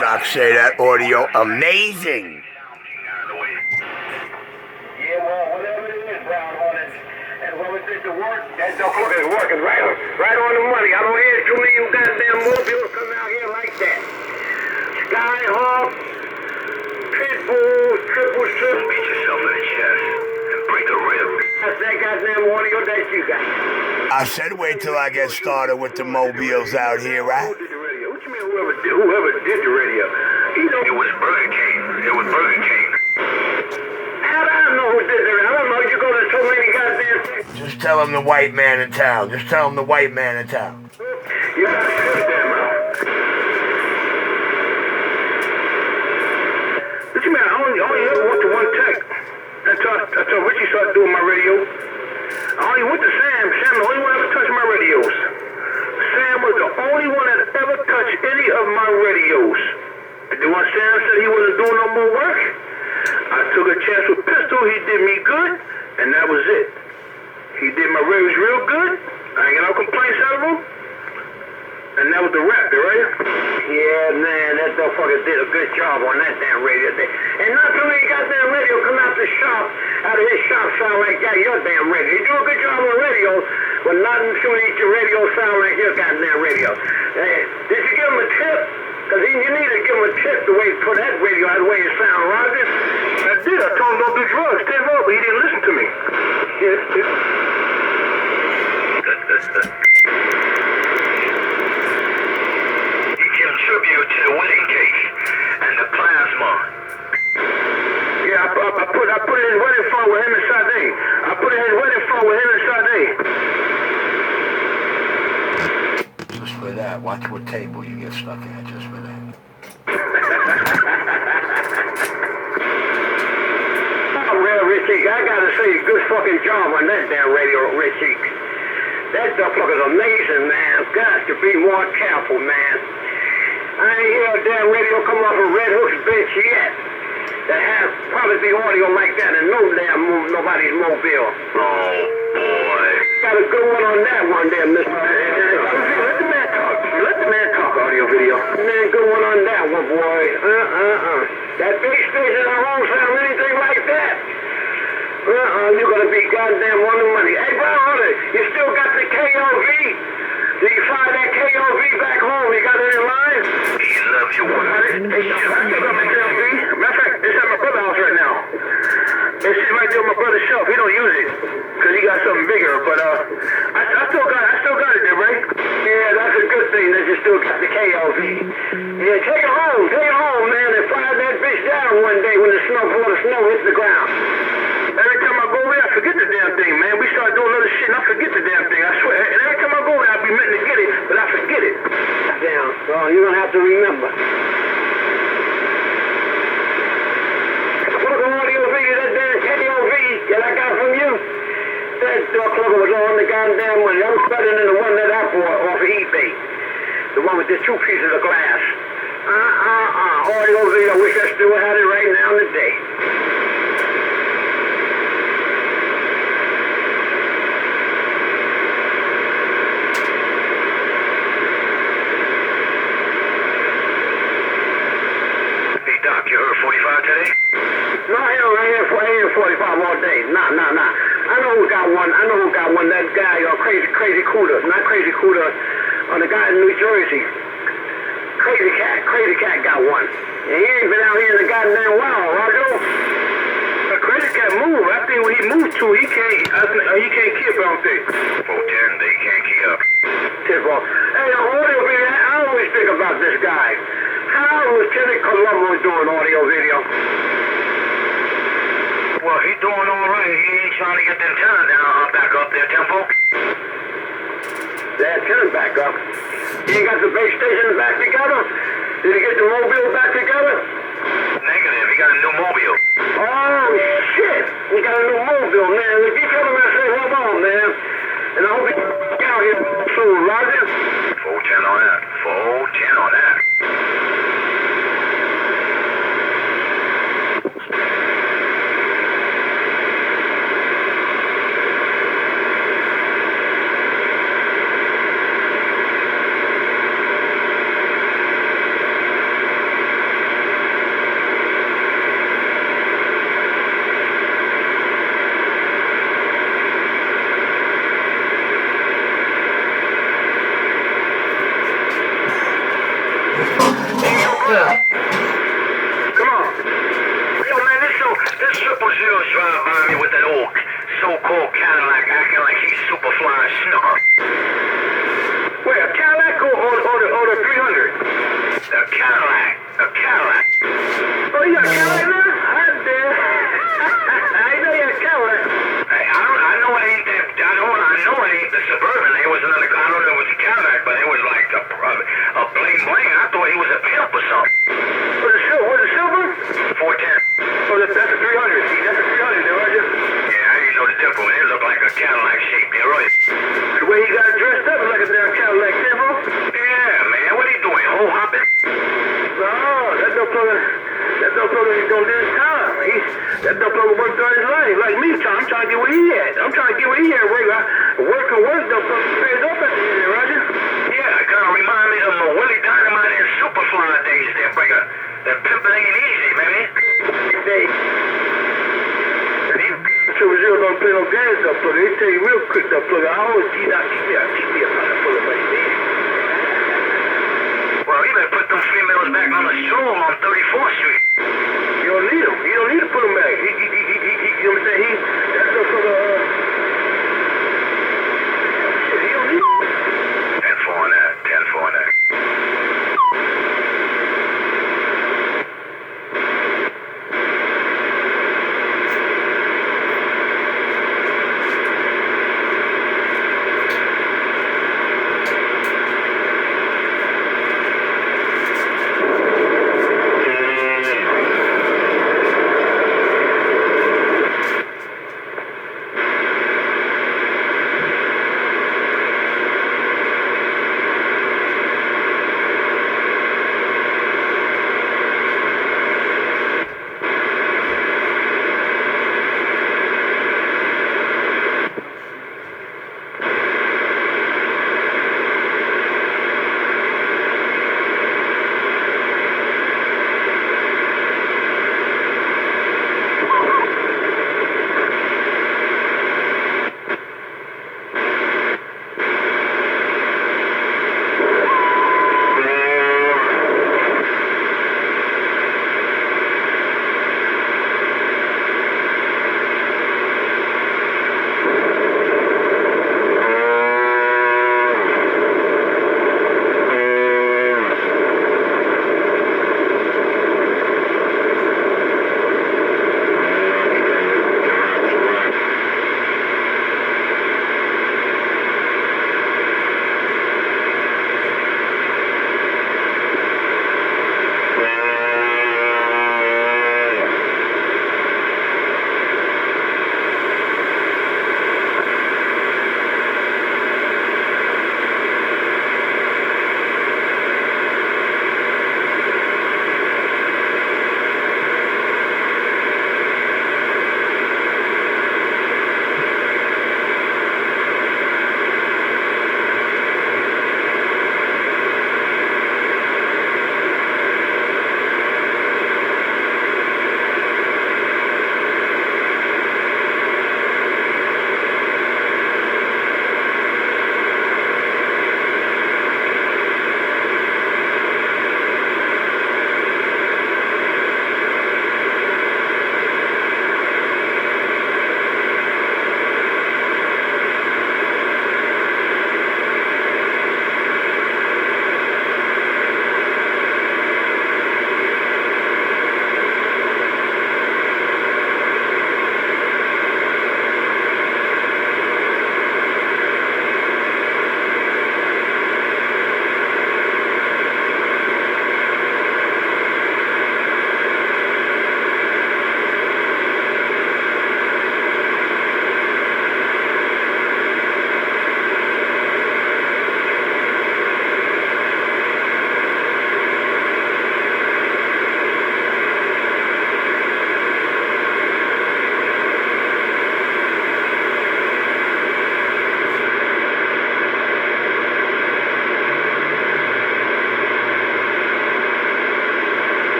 Doc say that audio amazing. Yeah, well, whatever it is, Brown Hornet, and whoever did the work, that dog is working right on the money. I don't hear too many goddamn mobiles come out here like that. Skyhawk, Pitbulls, triple six. Beat yourself in the chest and break a rib. That's that goddamn audio that you got. I said wait till I get started with the mobiles out here, right? Who did the radio? What you mean whoever did the radio? You know, it was Burger King. It was Burger King. How do I know who did the radio? I don't know. You go to so many goddamn things. Just tell him the white man in town. Just tell him the white man in town. You gotta cut them out. What you mean? I only ever went to one tech. Until Richie started doing my radio. I only went to Sam. Sam the only one ever touched my radios. Sam was the only one that ever touched any of my radios. And then when Sam said he wasn't doing no more work, I took a chance with Pistol. He did me good, and that was it. He did my radios real good. I ain't got no complaints out of him. And that was the rap, right? Yeah, man, that motherfucker did a good job on that damn radio. And not too many goddamn radio come out the shop, out of his shop sound like that, your damn radio. You do a good job on radio, but not too many your radio sound like your goddamn radio. Did you give him a tip? Because you need to give him a tip the way for that radio, the way it sound, Roger. I did. I told him don't do drugs, tip up, but he didn't listen to me. Tribute to the wedding cake and the plasma. Yeah, I put it in his wedding phone with him and Sade. I put it in his wedding phone with him and Sade. Just for that, watch what table you get stuck at, just for that. Oh, well, Richie, I gotta say, good fucking job on that damn radio, Richie. That motherfucker's amazing, man. Got to be more careful, man. I ain't hear a damn radio come off a Red Hook's bitch yet that has probably the audio like that and nobody's mobile. Oh, boy. Got a good one on that one there, Mr. Let the man talk. Let the man talk, audio video. Man, good one on that one, boy. That big station I won't sound anything like that. You're gonna be goddamn on the money. Hey, Brown Hunter, you still got the KOV? Did you fly that KOV back home? You got it in line? He loves you, one. I still got my KOV. Matter of fact, it's at my brother's house right now. It's sitting right there on my brother's shelf. He don't use it because he got something bigger. But I still got it there, right? Yeah, that's a good thing that you still got the KOV. Yeah, take it home, man, and fly that bitch down one day when before the snow hits the ground. Every time I go there, I forget the damn thing, man. We start doing other shit and I forget the damn thing, I swear. And every time I go there, I be meant to get it, but I forget it. Damn, so you're gonna have to remember. Look at audio video, that damn KOV that I got from you. That clubber was on the goddamn one. That was better than the one that I bought off of eBay. The one with the 2 pieces of glass. Audio video, I wish I still had it right now today. You heard 45 today? No, I ain't 45 all day. Nah. I know who got one. That guy, Crazy Cooter. Not Crazy Cooter. The guy in New Jersey. Crazy Cat got one. And he ain't been out here in the goddamn while, Roger. Crazy Cat moved. I think when he moved to, he can't keep, I don't think. 410, they can't keep up. Tip off. Hey, audio video, I always think about this guy. How was Lieutenant Colombo doing audio video? Well, he's doing all right. He ain't trying to get the antenna down, back up there, Tempo. The antenna back up? He ain't got the base station back together? Did he get the mobile back together? Negative. He got a new mobile. Oh, shit. He got a new mobile, man. If you tell him I say, hold on, man. And I hope he out here soon, Roger. 410 on that. 410 on that. Come on. Yo, man, this 000's driving by me with that old so-called Cadillac acting like he's super fly and snooker. Wait, a Cadillac or the 300? A Cadillac. A Cadillac. Oh, you got a Cadillac now? I'm dead. I know you got a Cadillac. Hey, I know it ain't that. I know it ain't the Suburban. It was another. I don't know it was a Cadillac, but it was like a bling bling. I thought he was a pimp or something. Was it silver? 410. Oh, that's a 300. See, that's a 300 there, Roger. Yeah, I didn't know the difference. It looked like a Cadillac shape there, right? The way he got dressed up like a damn Cadillac, too, bro. Yeah, man. What are you doing? Hole hopping? No, that dope plugger is gonna do his time. That dope plugger worked all his life. Like me, I'm trying to get where he at. I'm trying to get where he at. Work and work, dope plugger pays off at the end there, Roger. Yeah, it kind of remind me of Willie Dynamite and Superfly days there, breaker. That pimping ain't easy, baby. Hey. Triple Zero don't play no games, dope plugger. They tell you real quick, dope plugger. I always keep me a pocket full of money, man. Well, you better put them females back on the stroll on 34th Street. You don't need them. You don't need to put them back. You know what I'm saying? That's no for the, shit, he don't need them. 10-4 on that. 10-4 on that.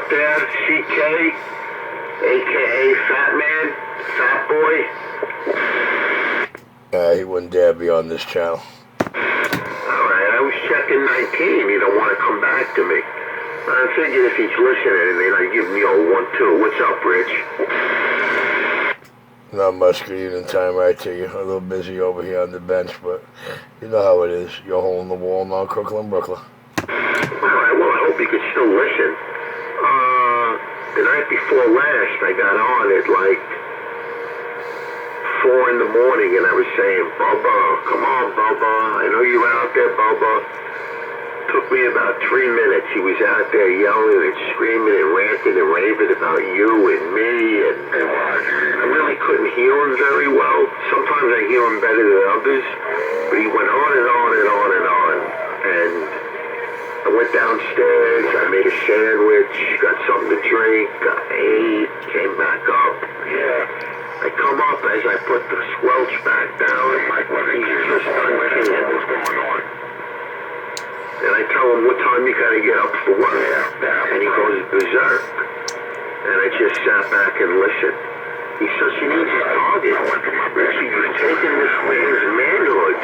out there, CK, a.k.a. Fat Man, Fat Boy? He wouldn't dare be on this channel. Alright, I was checking 19. He don't want to come back to me. I figured if he's listening, then I'd give me a 1-2. What's up, Rich? Not much, good evening time right to you. A little busy over here on the bench, but you know how it is. You're a hole in the wall now, Crooklyn, Brooklyn. Alright, well, I hope you could still listen. The night before last, I got on at like 4 in the morning, and I was saying, Bubba, come on, Bubba. I know you're out there, Bubba. Took me about 3 minutes. He was out there yelling and screaming and ranting and raving about you and me, and I really couldn't hear him very well. Sometimes I hear him better than others, but he went on and on and on and on, and I went downstairs, I made a sandwich, got something to drink, I ate, came back up. I come up as I put the squelch back down, he's just uncanned. What's going on? And I tell him, what time you gotta get up for work? And he goes berserk. And I just sat back and listened. He says, you need to target. Richie, you've taken this man's manhood.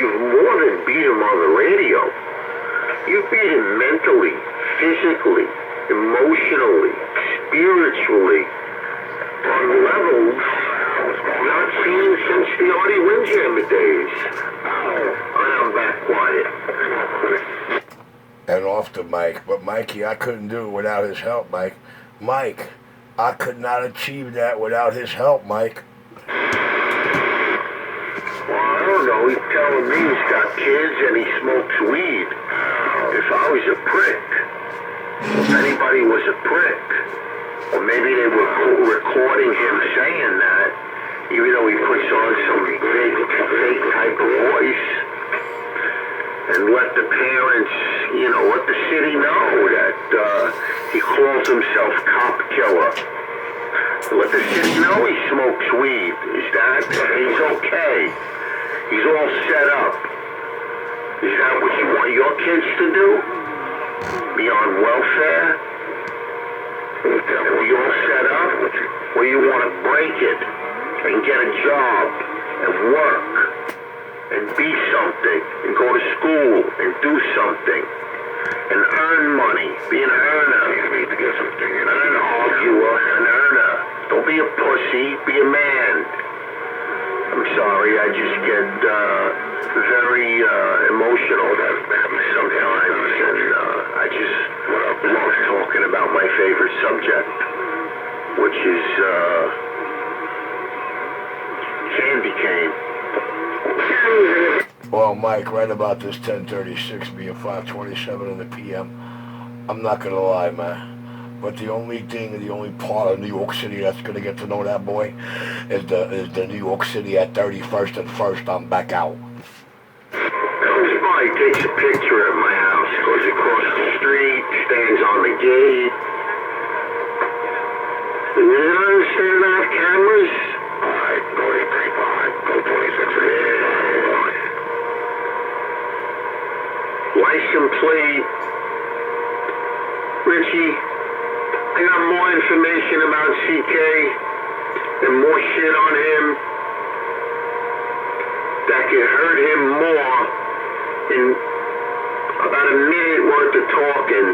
You've more than beat him on the radio. You beat him mentally, physically, emotionally, spiritually, on levels not seen since the Artie Windjammer days. I'm back quiet. And off the mic, but Mikey, I couldn't do it without his help, Mike. Mike, I could not achieve that without his help, Mike. Well, I don't know. He's telling me he's got kids and he smokes weed. If I was a prick, if anybody was a prick, or maybe they were recording him saying that, even though he puts on some big, fake type of voice, and let the parents, let the city know that he calls himself Cop Killer. Let the city know he smokes weed. He's okay. He's all set up. Is that what you want your kids to do? Be on welfare? Be all set up? Or you want to break it and get a job and work and be something and go to school and do something and earn money, be an earner, not an arguer, an earner. Don't be a pussy, be a man. I'm sorry, I just get very emotional sometimes, and I just love talking about my favorite subject, which is candy cane. Well, Mike, right about this 10:36 being 5:27 in the PM, I'm not gonna lie, man. But the only part of New York City that's gonna get to know that boy is the New York City at 31st and 1st. I'm back out. Comes by, takes a picture at my house, goes across the street, stands on the gate. You don't understand that, cameras? Alright, go 835, go 26. License plate. Richie, I got more information about CK and more shit on him that could hurt him more in about a minute worth of talking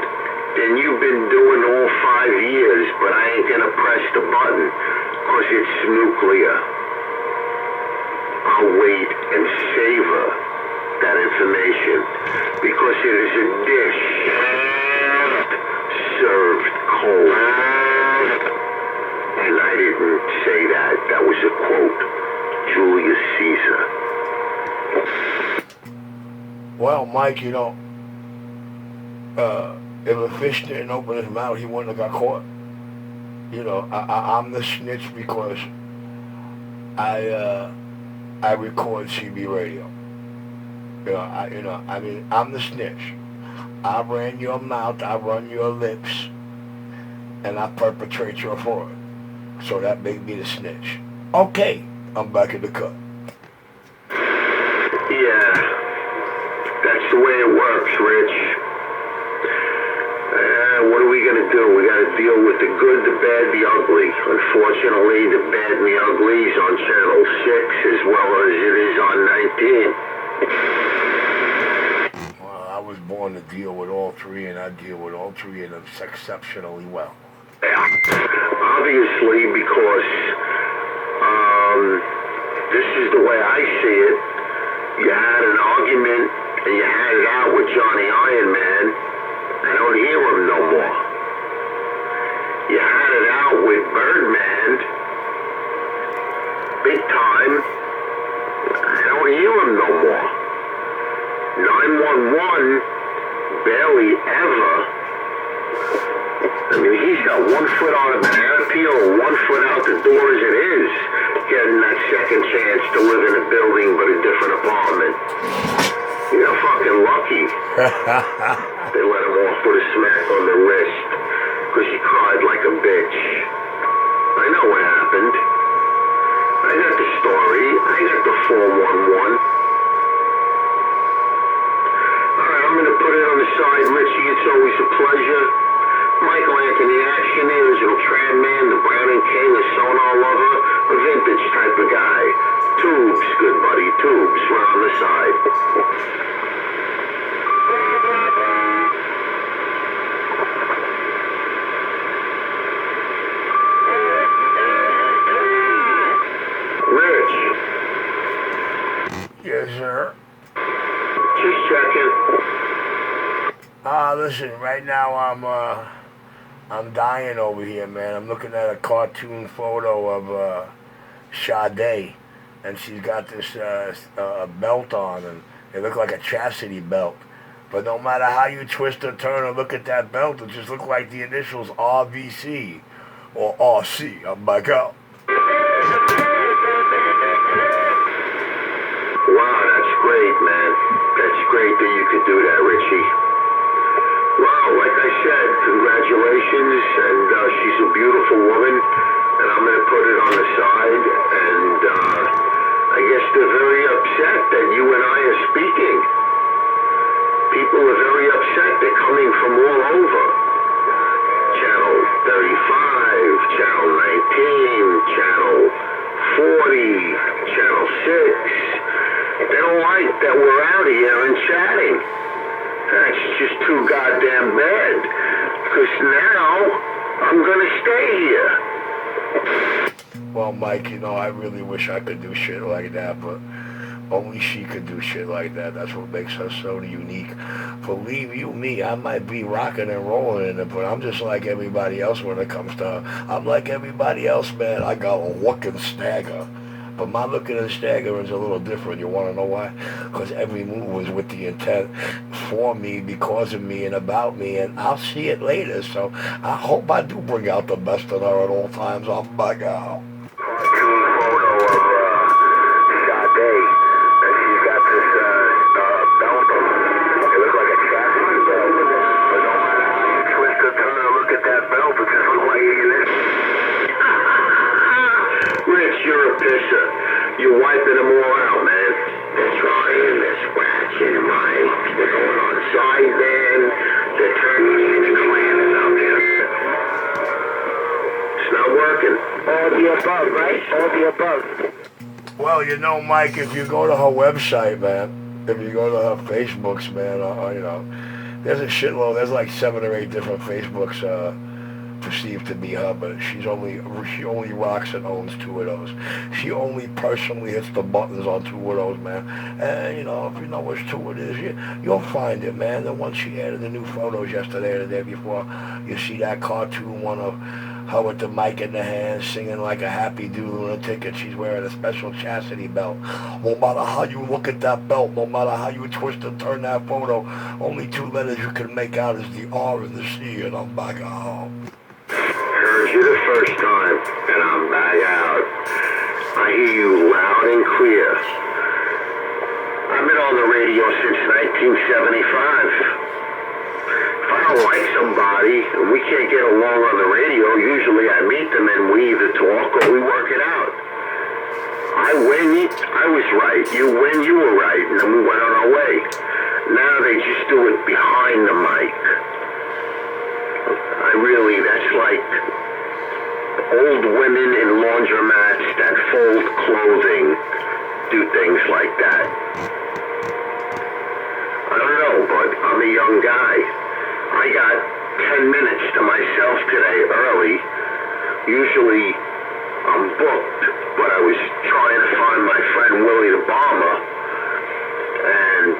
than you've been doing all 5 years, but I ain't gonna press the button because it's nuclear. I'll wait and savor that information because it is a dish served cold. And I didn't say that. That was a quote. Julius Caesar. Well, Mike, if a fish didn't open his mouth, he wouldn't have got caught. I'm the snitch because I record CB radio. I'm the snitch. I ran your mouth, I run your lips, and I perpetrate your fraud. So that made me the snitch. Okay, I'm back in the cut. Yeah, that's the way it works, Rich. What do we gonna do? We gotta deal with the good, the bad, the ugly. Unfortunately, the bad and the ugly is on Channel 6 as well as it is on 19. Well, I was born to deal with all three, and I deal with all three of them exceptionally well. Yeah, obviously, because this is the way I see it. You had an argument and you had it out with Johnny Iron Man. I don't hear him no more. You had it out with Birdman. Big time. I don't hear him no more. 911, barely ever. I mean, he's got 1 foot on a banana peel and 1 foot out the door as it is, getting that second chance to live in a building but a different apartment. You're fucking lucky. They let him off with a smack on the wrist because he cried like a bitch. I know what happened. I got the story. I got the 411. Alright, I'm gonna put it on the side, Richie. It's always a pleasure. Michael Anthony, Action, the original Tram Man, the Browning King, a sonar lover, a vintage type of guy. Tubes, good buddy, tubes, right on the side. Rich. Yes, sir. Just checking. Listen, right now I'm dying over here, man. I'm looking at a cartoon photo of Sade, and she's got this belt on, and it looked like a chastity belt. But no matter how you twist or turn or look at that belt, it just looked like the initials RVC or RC. I'm like, oh. Wow, that's great, man. That's great that you could do that, Richie. Wow, like I said, congratulations, and she's a beautiful woman, and I'm going to put it on the side, and I guess they're very upset that you and I are speaking. People are very upset. They're coming from all over. Channel 35, Channel 19, Channel 40, Channel 6. They don't like that we're out here and chatting. That's just too goddamn bad. Because now I'm gonna stay here. Well, Mike, you know, I really wish I could do shit like that, but only she could do shit like that. That's what makes her so unique. Believe you me, I might be rocking and rolling in it, but I'm just like everybody else when it comes to her. I'm like everybody else, man. I got a look and stagger. But my look and stagger is a little different. You want to know why? Because every move was with the intent for me, because of me, and about me, and I'll see it later. So I hope I do bring out the best in her at all times. Oh my God. Cartoon photo of Sade, and she's got this belt on. It looks like a chastity belt. But no matter how you twist or turn or look at that belt, it just looks like it is. Rich, you're a pisser. You're wiping them all out, man. They're trying, they're scratching, right? They're going on sideband. They're turning into clans out there. It's not working. All the above, right? All the above. Well, you know, Mike, if you go to her website, man, if you go to her Facebooks, man, you know, there's a shitload. There's like 7 or 8 different Facebooks perceived to be her, but she only rocks and owns 2 of those. She only personally hits the buttons on 2 of those, man. And you know, if you know which 2 it is, you'll find it, man. The one she added the new photos yesterday or the day before, you see that cartoon one of her with the mic in the hand, singing like a happy dude lunatic, and she's wearing a special chastity belt. No matter how you look at that belt, no matter how you twist and turn that photo, only 2 letters you can make out is the R and the C, and I'm back out. Heard you the first time, and I'm back out. I hear you loud and clear. I've been on the radio since 1975. If I don't like somebody and we can't get along on the radio, usually I meet them and we either talk or we work it out. I win, I was right. You win, you were right. And then we went on our way. Now they just do it behind the mic. I really, that's like old women in laundromats that fold clothing do things like that. I don't know, but I'm a young guy. I got 10 minutes to myself today early. Usually I'm booked, but I was trying to find my friend Willie the Bomber, and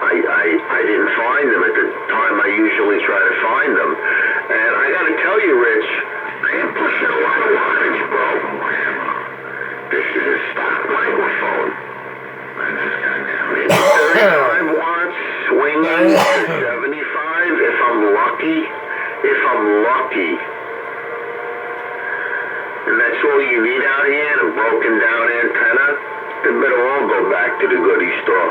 I didn't find him at the time I usually try to find him. And I gotta tell you, Rich, I am pushing a lot of wattage, bro. This is a stock microphone. It's 35 watts, swinging to 75 if I'm lucky. If I'm lucky. And that's all you need out here, a broken down antenna. They better all go back to the goodie store.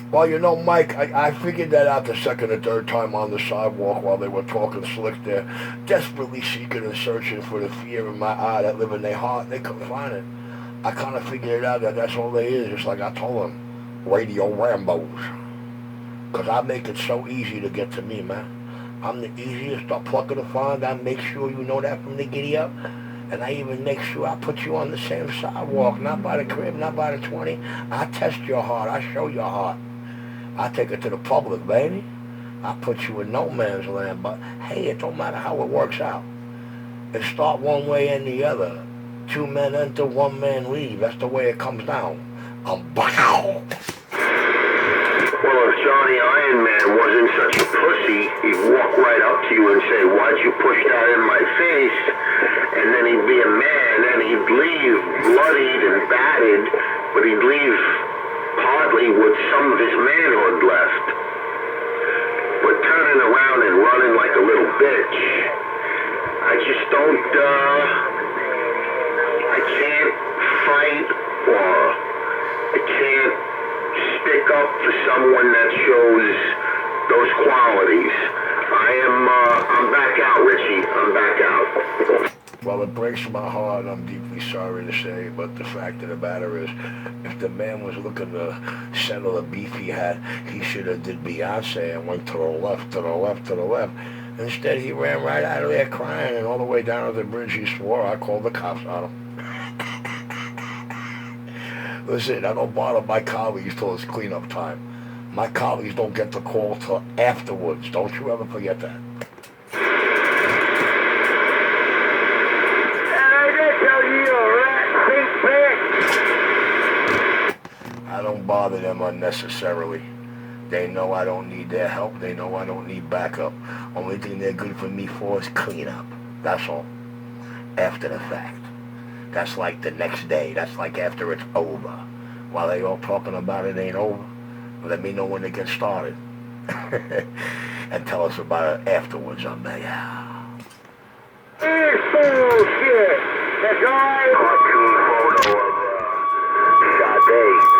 Well, you know, Mike, I figured that out the second or third time on the sidewalk while they were talking slick there, desperately seeking and searching for the fear in my eye that live in their heart. They couldn't find it. I kind of figured out that that's all they is, just like I told them, radio Rambos. Because I make it so easy to get to me, man. I'm the easiest plucker to find. I make sure you know that from the giddy up. And I even make sure I put you on the same sidewalk, not by the crib, not by the 20. I test your heart. I show your heart. I take it to the public, baby. I put you in no man's land, but hey, it don't matter how it works out. It start one way and the other. 2 men enter, 1 man leave. That's the way it comes down. Bow. Well, if Johnny Iron Man wasn't such a pussy, he'd walk right up to you and say, "Why'd you push that in my face?" And then he'd be a man, and he'd leave bloodied and battered, but he'd leave partly with some of his manhood left. But turning around and running like a little bitch, I just don't, I can't fight or I can't stick up for someone that shows those qualities. I'm back out, Richie. I'm back out. Well, it breaks my heart, and I'm deeply sorry to say, but the fact of the matter is, if the man was looking to settle the beef he had, he should have did Beyonce and went to the left, to the left, to the left. Instead, he ran right out of there crying, and all the way down to the bridge, he swore. I called the cops on him. Listen, I don't bother my colleagues till it's cleanup time. My colleagues don't get the call till afterwards. Don't you ever forget that. I don't bother them unnecessarily. They know I don't need their help. They know I don't need backup. Only thing they're good for me for is cleanup. That's all. After the fact. That's like the next day. That's like after it's over. While they all talking about it ain't over, let me know when it gets started. And tell us about it afterwards on the It's bullshit. That's all. Cartoon photo of Sade.